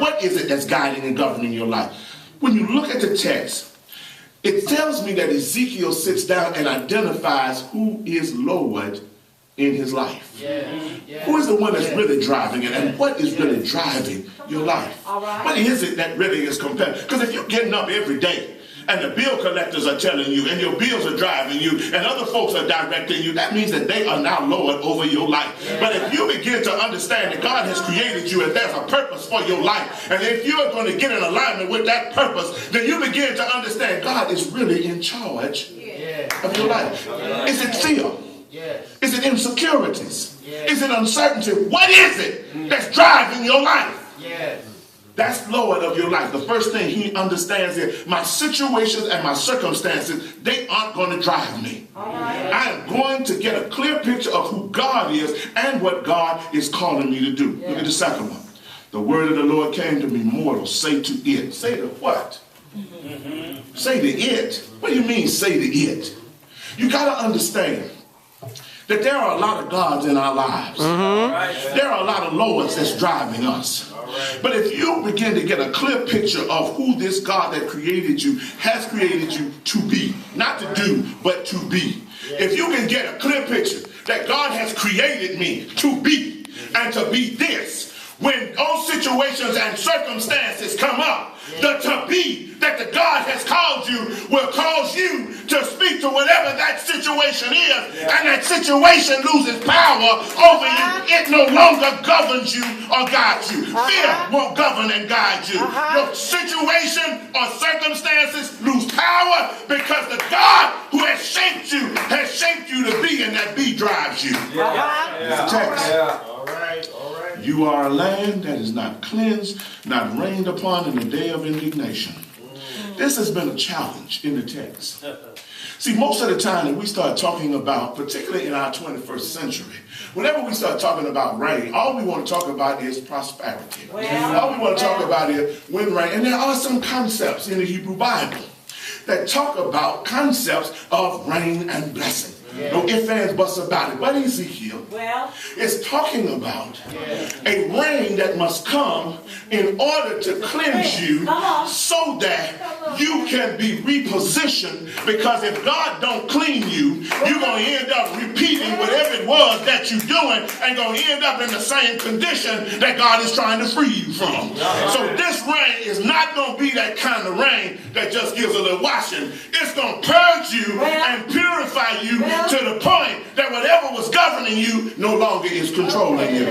What is it that's guiding and governing your life? When you look at the text, it tells me that Ezekiel sits down and identifies who is Lord in his life. Who is the one that's really driving it, and what is really driving your life? What is it that really is compelling? Because if you're getting up every day and the bill collectors are telling you, and your bills are driving you, and other folks are directing you, that means that they are now Lord over your life. But if you begin to understand that God has created you and there's a purpose for your life, and if you're going to get in alignment with that purpose, then you begin to understand God is really in charge of your life. Is it fear? Is it insecurities? Is it uncertainty? What is it that's driving your life? That's Lord of your life. The first thing he understands is my situations and my circumstances, they aren't going to drive me. I am going to get a clear picture of who God is and what God is calling me to do. Look at the second one. The word of the Lord came to me, mortal, say to it. Say to what? Say to it. What do you mean say to it? You got to understand that there are a lot of gods in our lives. There are a lot of lords that's driving us. But if you begin to get a clear picture of who this God that created you has created you to be, not to do, but to be. If you can get a clear picture that God has created me to be, and to be this, when those situations and circumstances come up, the to be that the God has called you will cause you to speak to whatever that situation is, and that situation loses power over you. It no longer governs you or guides you. Fear won't govern and guide you. Your situation or circumstances lose power because the God who has shaped you to be, and that be drives you. Text. All right. You are a land that is not cleansed, not rained upon in the day of indignation. This has been a challenge in the text. See, most of the time that we start talking about, particularly in our 21st century, whenever we start talking about rain, all we want to talk about is prosperity. All we want to talk about is wind, rain. And there are some concepts in the Hebrew Bible that talk about concepts of rain and blessing. No ifs, ands, buts about it. But Ezekiel is talking about a rain that must come in order to cleanse you so that you can be repositioned. Because if God don't clean you, you're going to end up repeating whatever it was that you're doing and going to end up in the same condition that God is trying to free you from. So this rain is not going to be that kind of rain that just gives a little washing. It's going to purge you and purify you to the point that whatever was governing you no longer is controlling you.